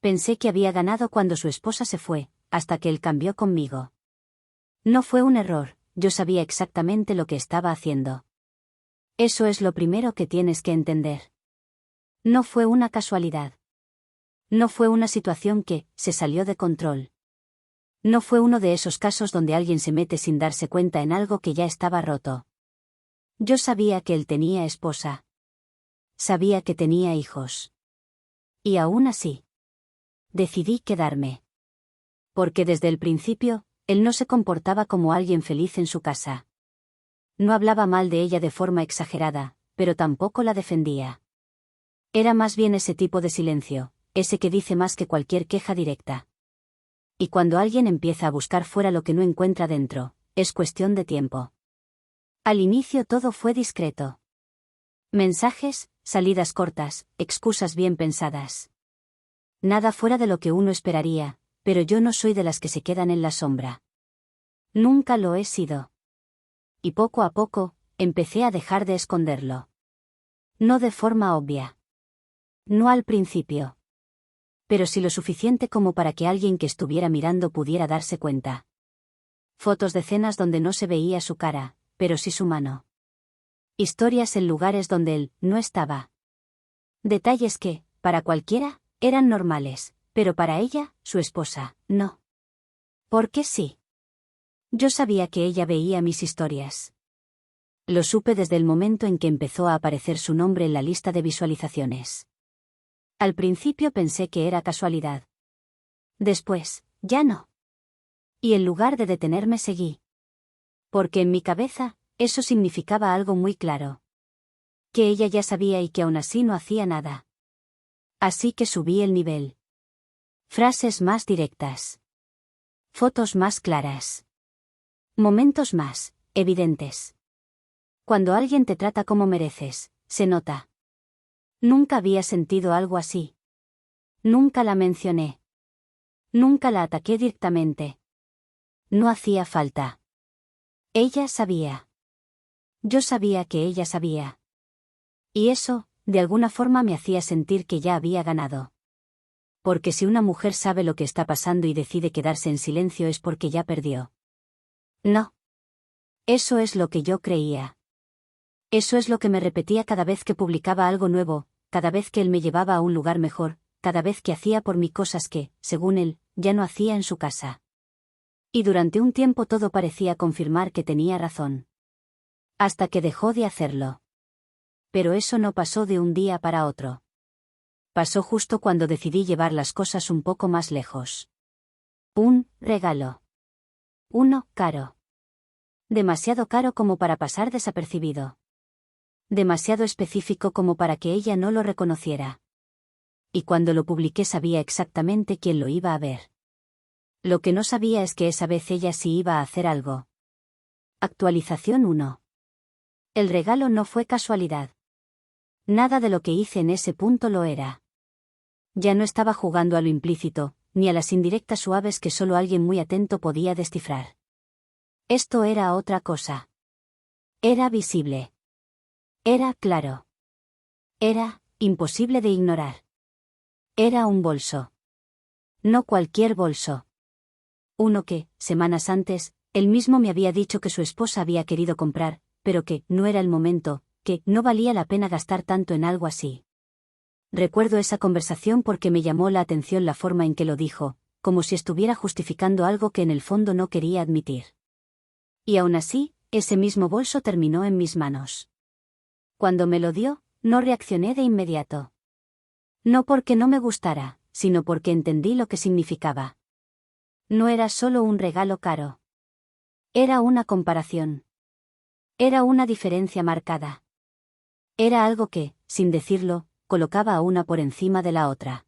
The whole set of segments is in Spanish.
Pensé que había ganado cuando su esposa se fue, hasta que él cambió conmigo. No fue un error, yo sabía exactamente lo que estaba haciendo. Eso es lo primero que tienes que entender. No fue una casualidad. No fue una situación que se salió de control. No fue uno de esos casos donde alguien se mete sin darse cuenta en algo que ya estaba roto. Yo sabía que él tenía esposa. Sabía que tenía hijos. Y aún así, decidí quedarme. Porque desde el principio, él no se comportaba como alguien feliz en su casa. No hablaba mal de ella de forma exagerada, pero tampoco la defendía. Era más bien ese tipo de silencio, ese que dice más que cualquier queja directa. Y cuando alguien empieza a buscar fuera lo que no encuentra dentro, es cuestión de tiempo. Al inicio todo fue discreto. Mensajes, salidas cortas, excusas bien pensadas. Nada fuera de lo que uno esperaría, pero yo no soy de las que se quedan en la sombra. Nunca lo he sido. Y poco a poco, empecé a dejar de esconderlo. No de forma obvia. No al principio. Pero sí lo suficiente como para que alguien que estuviera mirando pudiera darse cuenta. Fotos de cenas donde no se veía su cara, pero sí su mano. Historias en lugares donde él no estaba. Detalles que, para cualquiera, eran normales, pero para ella, su esposa, no. ¿Por qué sí? Yo sabía que ella veía mis historias. Lo supe desde el momento en que empezó a aparecer su nombre en la lista de visualizaciones. Al principio pensé que era casualidad. Después, ya no. Y en lugar de detenerme seguí. Porque en mi cabeza, eso significaba algo muy claro. Que ella ya sabía y que aún así no hacía nada. Así que subí el nivel. Frases más directas. Fotos más claras. Momentos más evidentes. Cuando alguien te trata como mereces, se nota. Nunca había sentido algo así. Nunca la mencioné. Nunca la ataqué directamente. No hacía falta. Ella sabía. Yo sabía que ella sabía. Y eso, de alguna forma me hacía sentir que ya había ganado. Porque si una mujer sabe lo que está pasando y decide quedarse en silencio es porque ya perdió. No. Eso es lo que yo creía. Eso es lo que me repetía cada vez que publicaba algo nuevo, cada vez que él me llevaba a un lugar mejor, cada vez que hacía por mí cosas que, según él, ya no hacía en su casa. Y durante un tiempo todo parecía confirmar que tenía razón. Hasta que dejó de hacerlo. Pero eso no pasó de un día para otro. Pasó justo cuando decidí llevar las cosas un poco más lejos. Un regalo. Uno caro. Demasiado caro como para pasar desapercibido. Demasiado específico como para que ella no lo reconociera. Y cuando lo publiqué sabía exactamente quién lo iba a ver. Lo que no sabía es que esa vez ella sí iba a hacer algo. Actualización 1. El regalo no fue casualidad. Nada de lo que hice en ese punto lo era. Ya no estaba jugando a lo implícito, ni a las indirectas suaves que solo alguien muy atento podía descifrar. Esto era otra cosa. Era visible. Era claro. Era imposible de ignorar. Era un bolso. No cualquier bolso. Uno que, semanas antes, él mismo me había dicho que su esposa había querido comprar, pero que no era el momento, que no valía la pena gastar tanto en algo así. Recuerdo esa conversación porque me llamó la atención la forma en que lo dijo, como si estuviera justificando algo que en el fondo no quería admitir. Y aún así, ese mismo bolso terminó en mis manos. Cuando me lo dio, no reaccioné de inmediato. No porque no me gustara, sino porque entendí lo que significaba. No era solo un regalo caro. Era una comparación. Era una diferencia marcada. Era algo que, sin decirlo, colocaba a una por encima de la otra.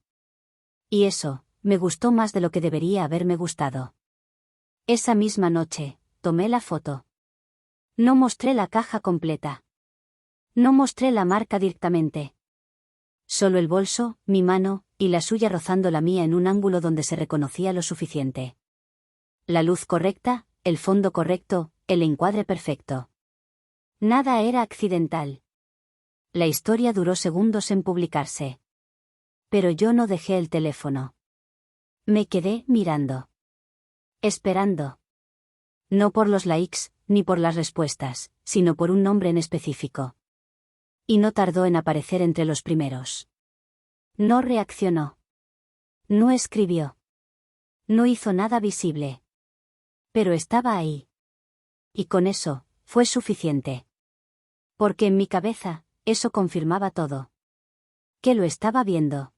Y eso, me gustó más de lo que debería haberme gustado. Esa misma noche, tomé la foto. No mostré la caja completa. No mostré la marca directamente. Solo el bolso, mi mano, y la suya rozando la mía en un ángulo donde se reconocía lo suficiente. La luz correcta, el fondo correcto, el encuadre perfecto. Nada era accidental. La historia duró segundos en publicarse. Pero yo no dejé el teléfono. Me quedé mirando. Esperando. No por los likes, ni por las respuestas, sino por un nombre en específico. Y no tardó en aparecer entre los primeros. No reaccionó. No escribió. No hizo nada visible. Pero estaba ahí. Y con eso, fue suficiente. Porque en mi cabeza, eso confirmaba todo. Que lo estaba viendo.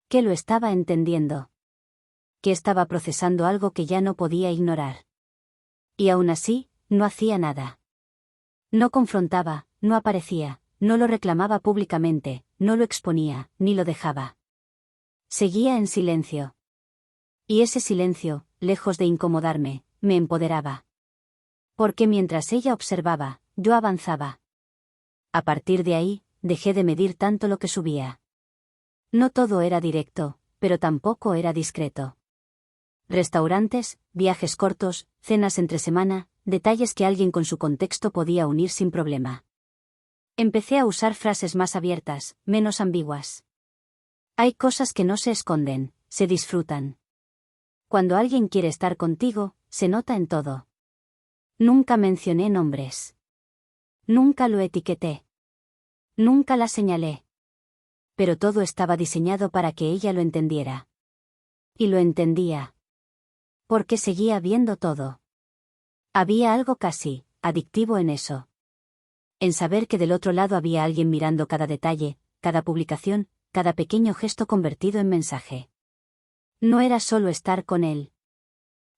Que lo estaba entendiendo. Que estaba procesando algo que ya no podía ignorar. Y aún así, no hacía nada. No confrontaba, no aparecía, no lo reclamaba públicamente, no lo exponía, ni lo dejaba. Seguía en silencio. Y ese silencio, lejos de incomodarme, me empoderaba. Porque mientras ella observaba, yo avanzaba. A partir de ahí, dejé de medir tanto lo que subía. No todo era directo, pero tampoco era discreto. Restaurantes, viajes cortos, cenas entre semana, detalles que alguien con su contexto podía unir sin problema. Empecé a usar frases más abiertas, menos ambiguas. Hay cosas que no se esconden, se disfrutan. Cuando alguien quiere estar contigo, se nota en todo. Nunca mencioné nombres. Nunca lo etiqueté. Nunca la señalé. Pero todo estaba diseñado para que ella lo entendiera. Y lo entendía. Porque seguía viendo todo. Había algo casi adictivo en eso. En saber que del otro lado había alguien mirando cada detalle, cada publicación, cada pequeño gesto convertido en mensaje. No era solo estar con él.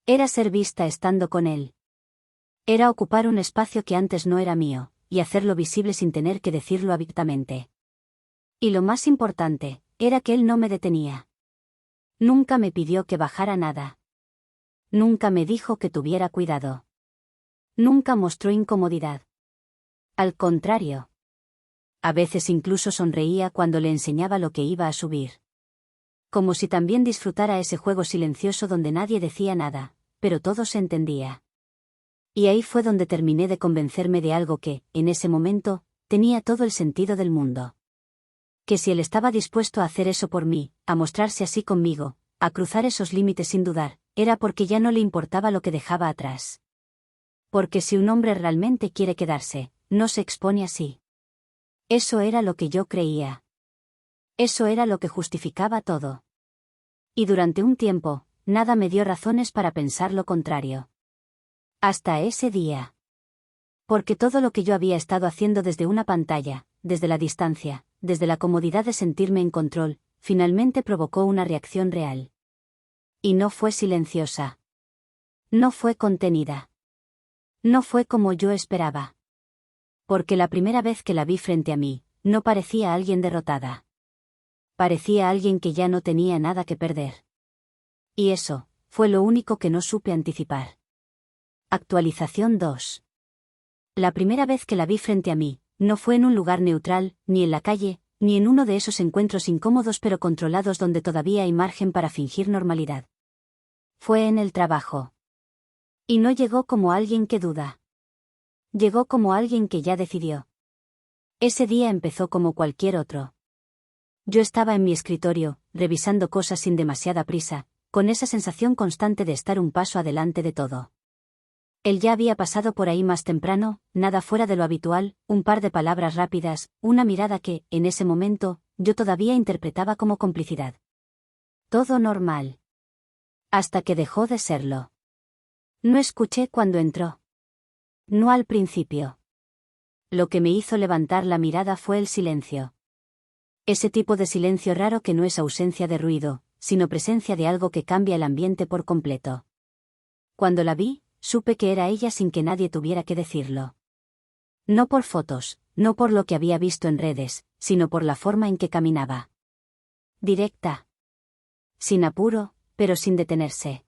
Era ser vista estando con él. Era ocupar un espacio que antes no era mío, y hacerlo visible sin tener que decirlo abiertamente. Y lo más importante, era que él no me detenía. Nunca me pidió que bajara nada. Nunca me dijo que tuviera cuidado. Nunca mostró incomodidad. Al contrario. A veces incluso sonreía cuando le enseñaba lo que iba a subir. Como si también disfrutara ese juego silencioso donde nadie decía nada, pero todo se entendía. Y ahí fue donde terminé de convencerme de algo que, en ese momento, tenía todo el sentido del mundo. Que si él estaba dispuesto a hacer eso por mí, a mostrarse así conmigo, a cruzar esos límites sin dudar, era porque ya no le importaba lo que dejaba atrás. Porque si un hombre realmente quiere quedarse, no se expone así. Eso era lo que yo creía. Eso era lo que justificaba todo. Y durante un tiempo, nada me dio razones para pensar lo contrario. Hasta ese día. Porque todo lo que yo había estado haciendo desde una pantalla, desde la distancia, desde la comodidad de sentirme en control, finalmente provocó una reacción real. Y no fue silenciosa. No fue contenida. No fue como yo esperaba. Porque la primera vez que la vi frente a mí, no parecía alguien derrotada. Parecía alguien que ya no tenía nada que perder. Y eso, fue lo único que no supe anticipar. Actualización 2. La primera vez que la vi frente a mí, no fue en un lugar neutral, ni en la calle, ni en uno de esos encuentros incómodos pero controlados donde todavía hay margen para fingir normalidad. Fue en el trabajo. Y no llegó como alguien que duda. Llegó como alguien que ya decidió. Ese día empezó como cualquier otro. Yo estaba en mi escritorio, revisando cosas sin demasiada prisa, con esa sensación constante de estar un paso adelante de todo. Él ya había pasado por ahí más temprano, nada fuera de lo habitual, un par de palabras rápidas, una mirada que, en ese momento, yo todavía interpretaba como complicidad. Todo normal. Hasta que dejó de serlo. No escuché cuando entró. No al principio. Lo que me hizo levantar la mirada fue el silencio. Ese tipo de silencio raro que no es ausencia de ruido, sino presencia de algo que cambia el ambiente por completo. Cuando la vi, supe que era ella sin que nadie tuviera que decirlo. No por fotos, no por lo que había visto en redes, sino por la forma en que caminaba. Directa. Sin apuro, pero sin detenerse.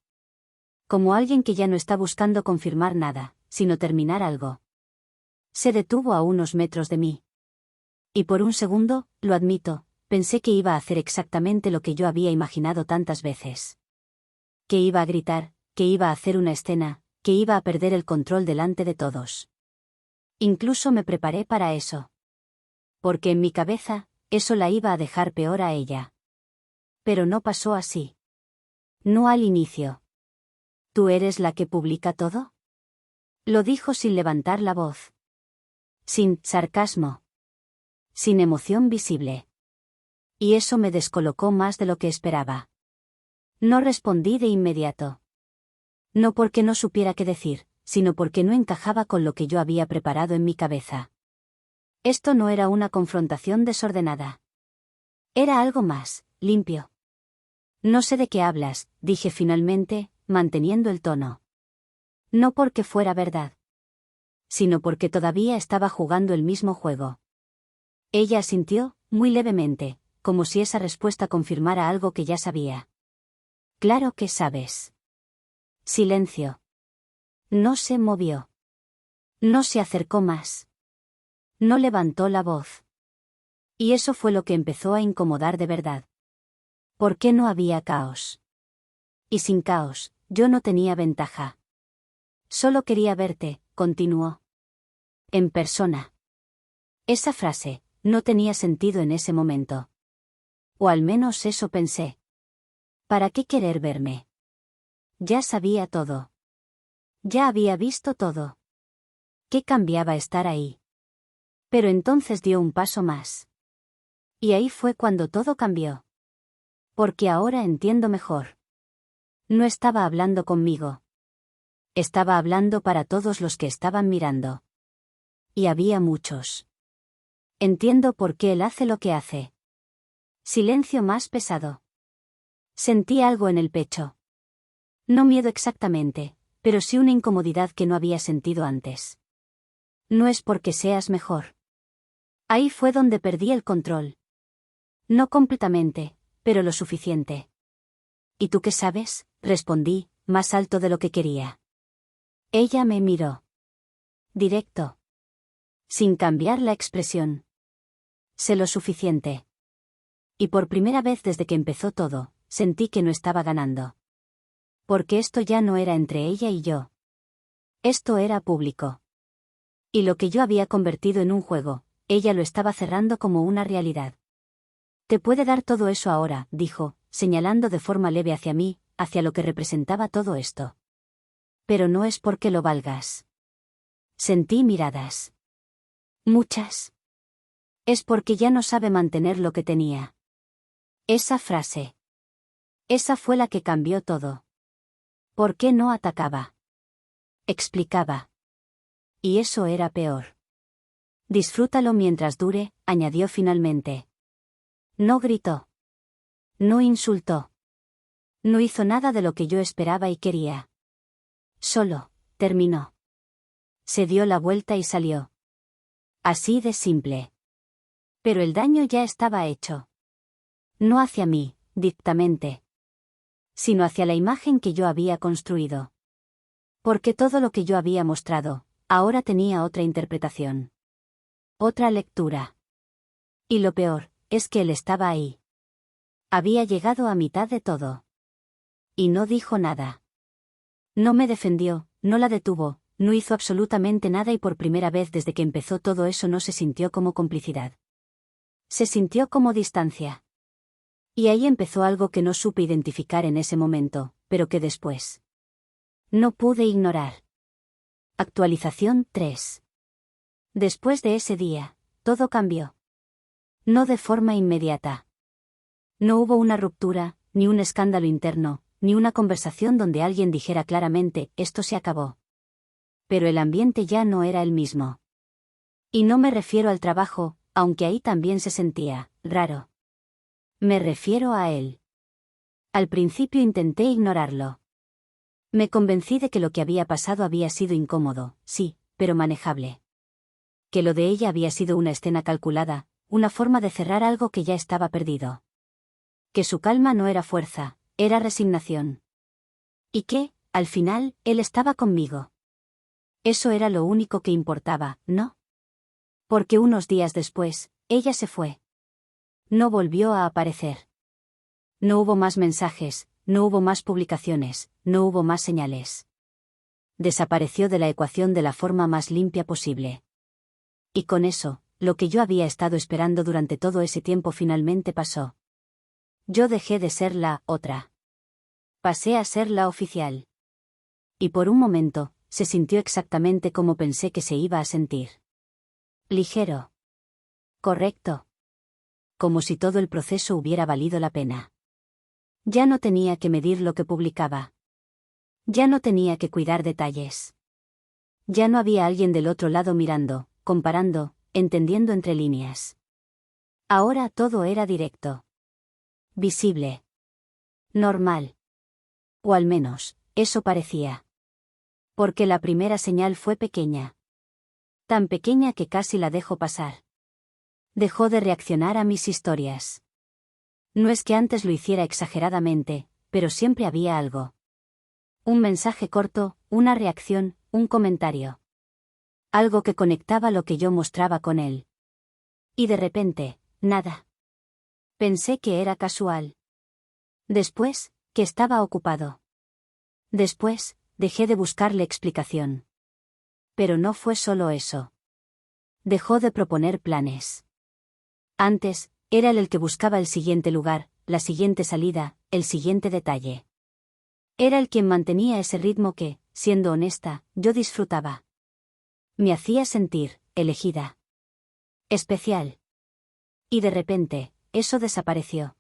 Como alguien que ya no está buscando confirmar nada, sino terminar algo. Se detuvo a unos metros de mí. Y por un segundo, lo admito, pensé que iba a hacer exactamente lo que yo había imaginado tantas veces. Que iba a gritar, que iba a hacer una escena, que iba a perder el control delante de todos. Incluso me preparé para eso. Porque en mi cabeza, eso la iba a dejar peor a ella. Pero no pasó así. No al inicio. ¿Tú eres la que publica todo? Lo dijo sin levantar la voz. Sin sarcasmo. Sin emoción visible. Y eso me descolocó más de lo que esperaba. No respondí de inmediato. No porque no supiera qué decir, sino porque no encajaba con lo que yo había preparado en mi cabeza. Esto no era una confrontación desordenada. Era algo más, limpio. No sé de qué hablas, dije finalmente, manteniendo el tono. No porque fuera verdad, sino porque todavía estaba jugando el mismo juego. Ella asintió, muy levemente, como si esa respuesta confirmara algo que ya sabía. Claro que sabes. Silencio. No se movió. No se acercó más. No levantó la voz. Y eso fue lo que empezó a incomodar de verdad. ¿Por qué no había caos? Y sin caos, yo no tenía ventaja. Solo quería verte, continuó. En persona. Esa frase no tenía sentido en ese momento. O al menos eso pensé. ¿Para qué querer verme? Ya sabía todo. Ya había visto todo. ¿Qué cambiaba estar ahí? Pero entonces dio un paso más. Y ahí fue cuando todo cambió. Porque ahora entiendo mejor. No estaba hablando conmigo. Estaba hablando para todos los que estaban mirando. Y había muchos. Entiendo por qué él hace lo que hace. Silencio más pesado. Sentí algo en el pecho. No miedo exactamente, pero sí una incomodidad que no había sentido antes. No es porque seas mejor. Ahí fue donde perdí el control. No completamente, pero lo suficiente. ¿Y tú qué sabes?, respondí, más alto de lo que quería. Ella me miró. Directo. Sin cambiar la expresión. Sé lo suficiente. Y por primera vez desde que empezó todo, sentí que no estaba ganando. Porque esto ya no era entre ella y yo. Esto era público. Y lo que yo había convertido en un juego, ella lo estaba cerrando como una realidad. Te puede dar todo eso ahora, dijo, señalando de forma leve hacia mí, hacia lo que representaba todo esto. Pero no es porque lo valgas. Sentí miradas. Muchas. Es porque ya no sabe mantener lo que tenía. Esa frase. Esa fue la que cambió todo. ¿Por qué no atacaba? Explicaba. Y eso era peor. Disfrútalo mientras dure, añadió finalmente. No gritó. No insultó. No hizo nada de lo que yo esperaba y quería. Solo, terminó. Se dio la vuelta y salió. Así de simple. Pero el daño ya estaba hecho. No hacia mí, directamente. Sino hacia la imagen que yo había construido. Porque todo lo que yo había mostrado, ahora tenía otra interpretación. Otra lectura. Y lo peor, es que él estaba ahí. Había llegado a mitad de todo. Y no dijo nada. No me defendió, no la detuvo, no hizo absolutamente nada y por primera vez desde que empezó todo eso no se sintió como complicidad. Se sintió como distancia. Y ahí empezó algo que no supe identificar en ese momento, pero que después no pude ignorar. Actualización 3. Después de ese día, todo cambió. No de forma inmediata. No hubo una ruptura, ni un escándalo interno, ni una conversación donde alguien dijera claramente, esto se acabó. Pero el ambiente ya no era el mismo. Y no me refiero al trabajo, aunque ahí también se sentía raro. Me refiero a él. Al principio intenté ignorarlo. Me convencí de que lo que había pasado había sido incómodo, sí, pero manejable. Que lo de ella había sido una escena calculada, una forma de cerrar algo que ya estaba perdido. Que su calma no era fuerza, era resignación. Y que, al final, él estaba conmigo. Eso era lo único que importaba, ¿no? Porque unos días después, ella se fue. No volvió a aparecer. No hubo más mensajes, no hubo más publicaciones, no hubo más señales. Desapareció de la ecuación de la forma más limpia posible. Y con eso, lo que yo había estado esperando durante todo ese tiempo finalmente pasó. Yo dejé de ser la otra. Pasé a ser la oficial. Y por un momento, se sintió exactamente como pensé que se iba a sentir. Ligero. Correcto. Como si todo el proceso hubiera valido la pena. Ya no tenía que medir lo que publicaba. Ya no tenía que cuidar detalles. Ya no había alguien del otro lado mirando, comparando, entendiendo entre líneas. Ahora todo era directo. Visible. Normal. O al menos, eso parecía. Porque la primera señal fue pequeña. Tan pequeña que casi la dejo pasar. Dejó de reaccionar a mis historias. No es que antes lo hiciera exageradamente, pero siempre había algo. Un mensaje corto, una reacción, un comentario. Algo que conectaba lo que yo mostraba con él. Y de repente, nada. Pensé que era casual. Después, que estaba ocupado. Después, dejé de buscarle explicación. Pero no fue solo eso. Dejó de proponer planes. Antes, era él el que buscaba el siguiente lugar, la siguiente salida, el siguiente detalle. Era el quien mantenía ese ritmo que, siendo honesta, yo disfrutaba. Me hacía sentir, elegida. Especial. Y de repente, eso desapareció.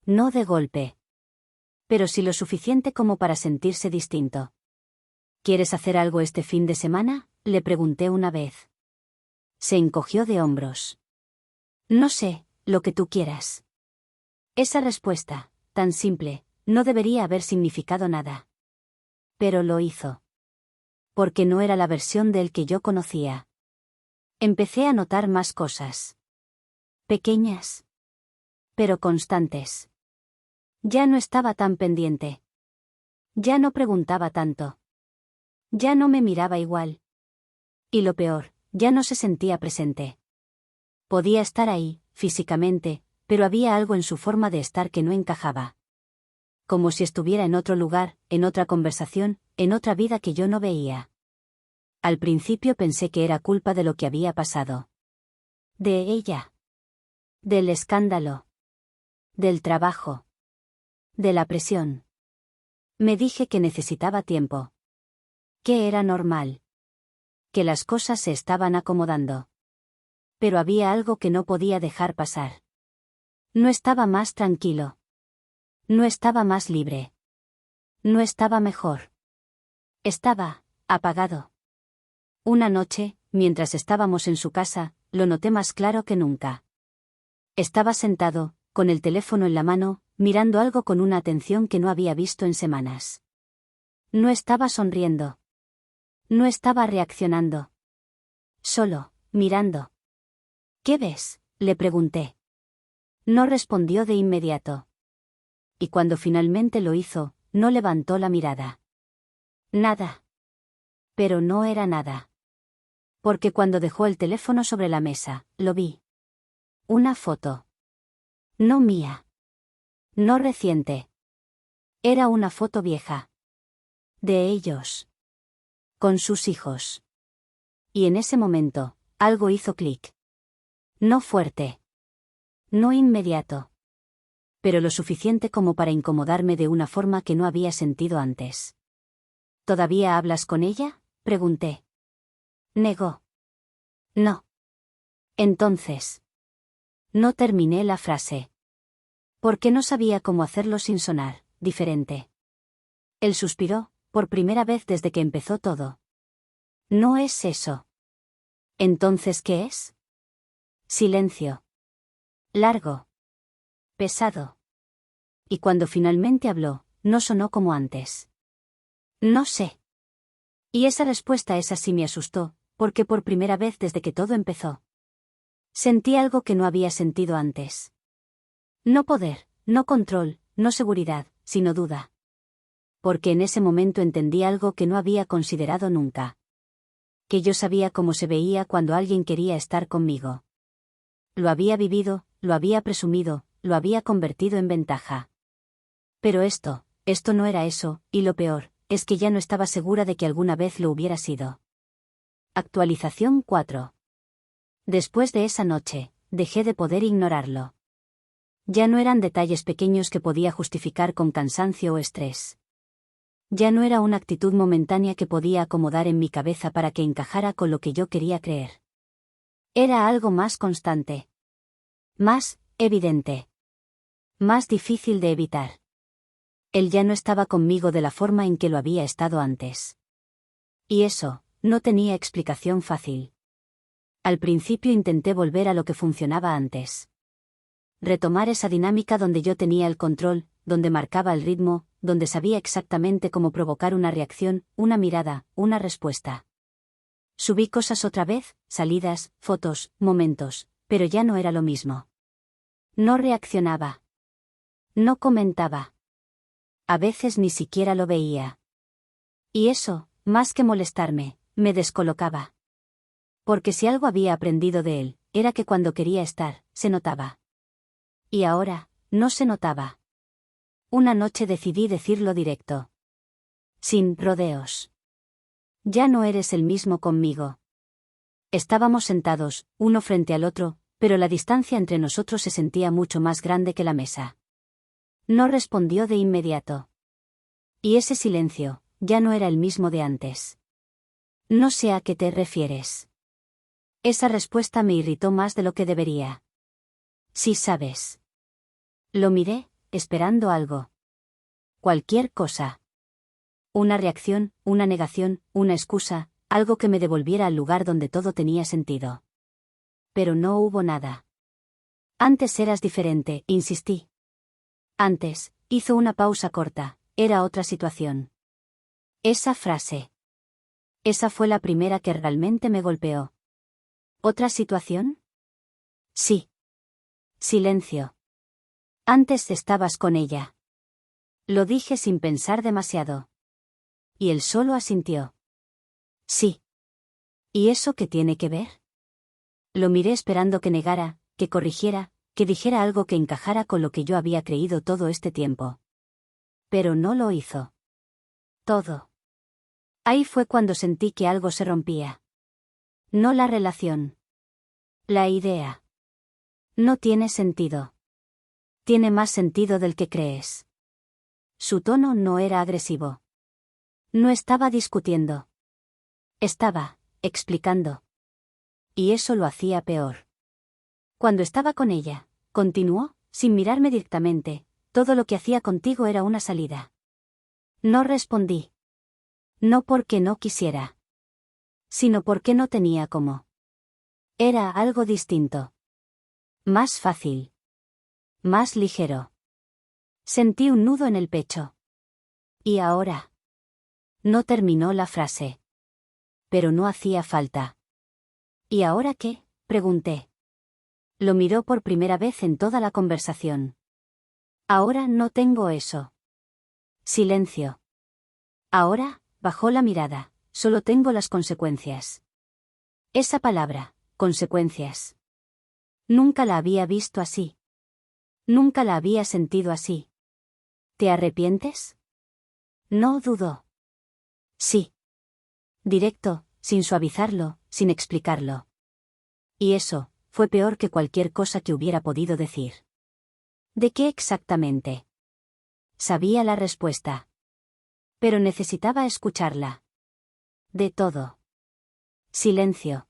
No de golpe. Pero sí lo suficiente como para sentirse distinto. ¿Quieres hacer algo este fin de semana?, le pregunté una vez. Se encogió de hombros. No sé, lo que tú quieras. Esa respuesta, tan simple, no debería haber significado nada. Pero lo hizo. Porque no era la versión de él que yo conocía. Empecé a notar más cosas. Pequeñas. Pero constantes. Ya no estaba tan pendiente. Ya no preguntaba tanto. Ya no me miraba igual. Y lo peor, ya no se sentía presente. Podía estar ahí, físicamente, pero había algo en su forma de estar que no encajaba. Como si estuviera en otro lugar, en otra conversación, en otra vida que yo no veía. Al principio pensé que era culpa de lo que había pasado. De ella. Del escándalo. Del trabajo. De la presión. Me dije que necesitaba tiempo. Que era normal. Que las cosas se estaban acomodando. Pero había algo que no podía dejar pasar. No estaba más tranquilo. No estaba más libre. No estaba mejor. Estaba apagado. Una noche, mientras estábamos en su casa, lo noté más claro que nunca. Estaba sentado, con el teléfono en la mano, mirando algo con una atención que no había visto en semanas. No estaba sonriendo. No estaba reaccionando. Solo, mirando. ¿Qué ves?, le pregunté. No respondió de inmediato. Y cuando finalmente lo hizo, no levantó la mirada. Nada. Pero no era nada. Porque cuando dejó el teléfono sobre la mesa, lo vi. Una foto. No mía. No reciente. Era una foto vieja. De ellos. Con sus hijos. Y en ese momento, algo hizo clic. No fuerte. No inmediato. Pero lo suficiente como para incomodarme de una forma que no había sentido antes. ¿Todavía hablas con ella?, pregunté. Negó. No. Entonces. No terminé la frase. Porque no sabía cómo hacerlo sin sonar diferente. Él suspiró, por primera vez desde que empezó todo. No es eso. ¿Entonces qué es? Silencio. Largo. Pesado. Y cuando finalmente habló, no sonó como antes. No sé. Y esa respuesta sí me asustó, porque por primera vez desde que todo empezó. Sentí algo que no había sentido antes. No poder, no control, no seguridad, sino duda. Porque en ese momento entendí algo que no había considerado nunca. Que yo sabía cómo se veía cuando alguien quería estar conmigo. Lo había vivido, lo había presumido, lo había convertido en ventaja. Pero esto no era eso, y lo peor, es que ya no estaba segura de que alguna vez lo hubiera sido. Actualización 4. Después de esa noche, dejé de poder ignorarlo. Ya no eran detalles pequeños que podía justificar con cansancio o estrés. Ya no era una actitud momentánea que podía acomodar en mi cabeza para que encajara con lo que yo quería creer. Era algo más constante. Más evidente. Más difícil de evitar. Él ya no estaba conmigo de la forma en que lo había estado antes. Y eso, no tenía explicación fácil. Al principio intenté volver a lo que funcionaba antes. Retomar esa dinámica donde yo tenía el control, donde marcaba el ritmo, donde sabía exactamente cómo provocar una reacción, una mirada, una respuesta. Subí cosas otra vez, salidas, fotos, momentos, pero ya no era lo mismo. No reaccionaba. No comentaba. A veces ni siquiera lo veía. Y eso, más que molestarme, me descolocaba. Porque si algo había aprendido de él, era que cuando quería estar, se notaba. Y ahora, no se notaba. Una noche decidí decirlo directo. Sin rodeos. Ya no eres el mismo conmigo. Estábamos sentados, uno frente al otro, pero la distancia entre nosotros se sentía mucho más grande que la mesa. No respondió de inmediato. Y ese silencio, ya no era el mismo de antes. No sé a qué te refieres. Esa respuesta me irritó más de lo que debería. Sí sabes. Lo miré, esperando algo. Cualquier cosa. Una reacción, una negación, una excusa, algo que me devolviera al lugar donde todo tenía sentido. Pero no hubo nada. Antes eras diferente, insistí. Antes, hizo una pausa corta, era otra situación. Esa frase. Esa fue la primera que realmente me golpeó. ¿Otra situación? Sí. Silencio. Antes estabas con ella. Lo dije sin pensar demasiado. Y él solo asintió. Sí. ¿Y eso qué tiene que ver? Lo miré esperando que negara, que corrigiera, que dijera algo que encajara con lo que yo había creído todo este tiempo. Pero no lo hizo. Todo. Ahí fue cuando sentí que algo se rompía. No la relación. La idea. No tiene sentido. Tiene más sentido del que crees. Su tono no era agresivo. No estaba discutiendo. Estaba explicando. Y eso lo hacía peor. Cuando estaba con ella, continuó, sin mirarme directamente, todo lo que hacía contigo era una salida. No respondí. No porque no quisiera. Sino porque no tenía cómo. Era algo distinto. Más fácil. Más ligero. Sentí un nudo en el pecho. ¿Y ahora? No terminó la frase. Pero no hacía falta. ¿Y ahora qué? Pregunté. Lo miró por primera vez en toda la conversación. Ahora no tengo eso. Silencio. Ahora, bajó la mirada, solo tengo las consecuencias. Esa palabra, consecuencias. Nunca la había visto así. Nunca la había sentido así. ¿Te arrepientes? No dudó. Sí. Directo, sin suavizarlo, sin explicarlo. Y eso, fue peor que cualquier cosa que hubiera podido decir. ¿De qué exactamente? Sabía la respuesta. Pero necesitaba escucharla. De todo. Silencio.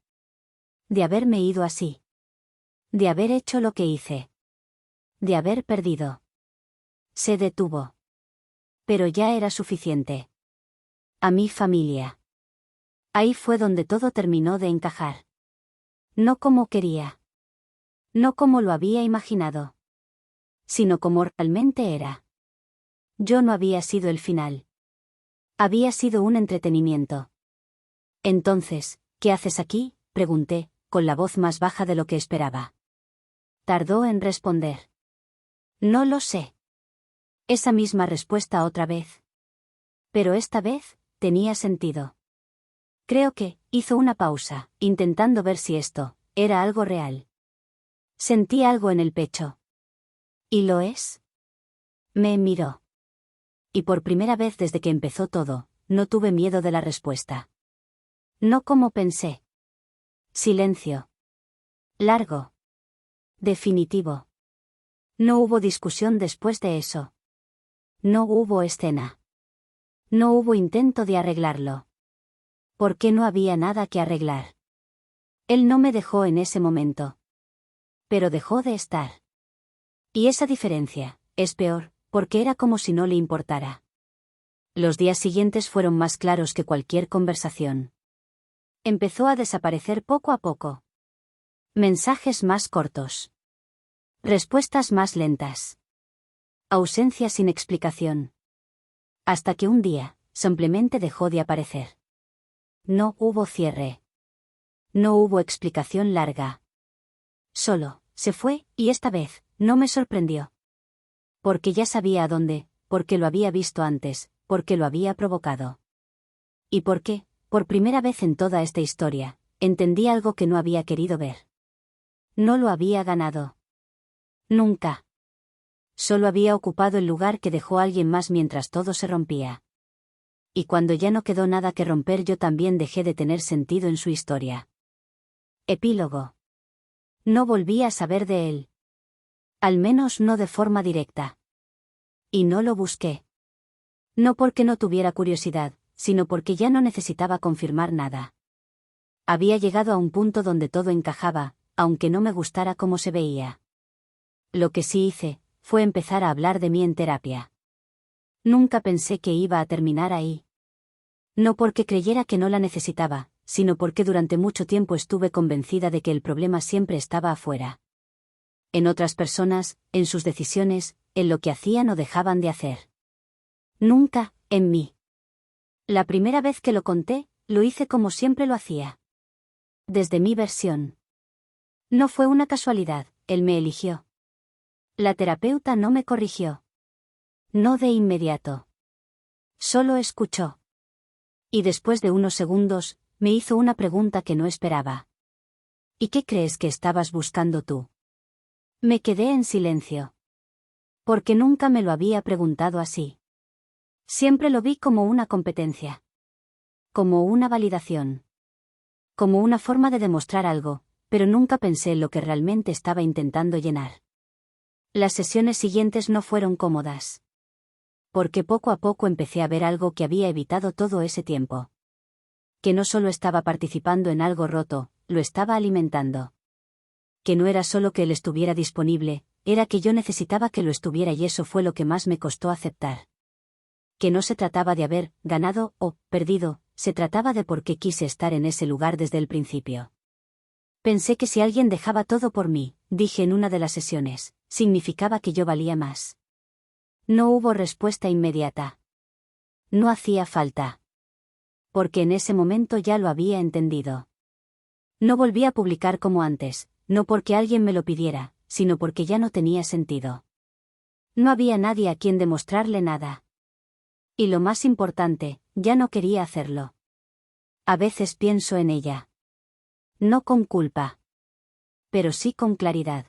De haberme ido así. De haber hecho lo que hice. De haber perdido. Se detuvo. Pero ya era suficiente. A mi familia. Ahí fue donde todo terminó de encajar. No como quería. No como lo había imaginado. Sino como realmente era. Yo no había sido el final. Había sido un entretenimiento. Entonces, ¿qué haces aquí?, pregunté, con la voz más baja de lo que esperaba. Tardó en responder. No lo sé. Esa misma respuesta otra vez. Pero esta vez, tenía sentido. Creo que, hizo una pausa, intentando ver si esto, era algo real. Sentí algo en el pecho. ¿Y lo es? Me miró. Y por primera vez desde que empezó todo, no tuve miedo de la respuesta. No como pensé. Silencio. Largo. Definitivo. No hubo discusión después de eso. No hubo escena. No hubo intento de arreglarlo. Porque no había nada que arreglar. Él no me dejó en ese momento. Pero dejó de estar. Y esa diferencia es peor, porque era como si no le importara. Los días siguientes fueron más claros que cualquier conversación. Empezó a desaparecer poco a poco. Mensajes más cortos. Respuestas más lentas. Ausencia sin explicación. Hasta que un día, simplemente dejó de aparecer. No hubo cierre. No hubo explicación larga. Solo, se fue, y esta vez, no me sorprendió. Porque ya sabía a dónde, porque lo había visto antes, porque lo había provocado. Y porque, por primera vez en toda esta historia, entendí algo que no había querido ver. No lo había ganado. Nunca. Solo había ocupado el lugar que dejó alguien más mientras todo se rompía. Y cuando ya no quedó nada que romper, yo también dejé de tener sentido en su historia. Epílogo. No volví a saber de él. Al menos no de forma directa. Y no lo busqué. No porque no tuviera curiosidad, sino porque ya no necesitaba confirmar nada. Había llegado a un punto donde todo encajaba, aunque no me gustara cómo se veía. Lo que sí hice, fue empezar a hablar de mí en terapia. Nunca pensé que iba a terminar ahí. No porque creyera que no la necesitaba, sino porque durante mucho tiempo estuve convencida de que el problema siempre estaba afuera. En otras personas, en sus decisiones, en lo que hacían o dejaban de hacer. Nunca, en mí. La primera vez que lo conté, lo hice como siempre lo hacía. Desde mi versión. No fue una casualidad, él me eligió. La terapeuta no me corrigió. No de inmediato. Solo escuchó. Y después de unos segundos, me hizo una pregunta que no esperaba. ¿Y qué crees que estabas buscando tú? Me quedé en silencio. Porque nunca me lo había preguntado así. Siempre lo vi como una competencia. Como una validación. Como una forma de demostrar algo, pero nunca pensé en lo que realmente estaba intentando llenar. Las sesiones siguientes no fueron cómodas. Porque poco a poco empecé a ver algo que había evitado todo ese tiempo. Que no solo estaba participando en algo roto, lo estaba alimentando. Que no era solo que él estuviera disponible, era que yo necesitaba que lo estuviera, y eso fue lo que más me costó aceptar. Que no se trataba de haber ganado o perdido, se trataba de por qué quise estar en ese lugar desde el principio. Pensé que si alguien dejaba todo por mí, dije en una de las sesiones, significaba que yo valía más. No hubo respuesta inmediata. No hacía falta. Porque en ese momento ya lo había entendido. No volví a publicar como antes, no porque alguien me lo pidiera, sino porque ya no tenía sentido. No había nadie a quien demostrarle nada. Y lo más importante, ya no quería hacerlo. A veces pienso en ella. No con culpa. Pero sí con claridad.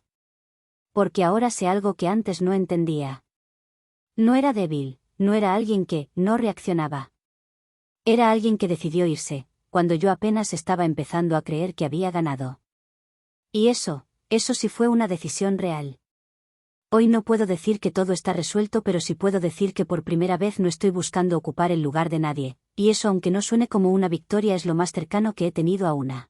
Porque ahora sé algo que antes no entendía. No era débil, no era alguien que no reaccionaba. Era alguien que decidió irse, cuando yo apenas estaba empezando a creer que había ganado. Y eso sí fue una decisión real. Hoy no puedo decir que todo está resuelto, pero sí puedo decir que por primera vez no estoy buscando ocupar el lugar de nadie, y eso, aunque no suene como una victoria, es lo más cercano que he tenido a una.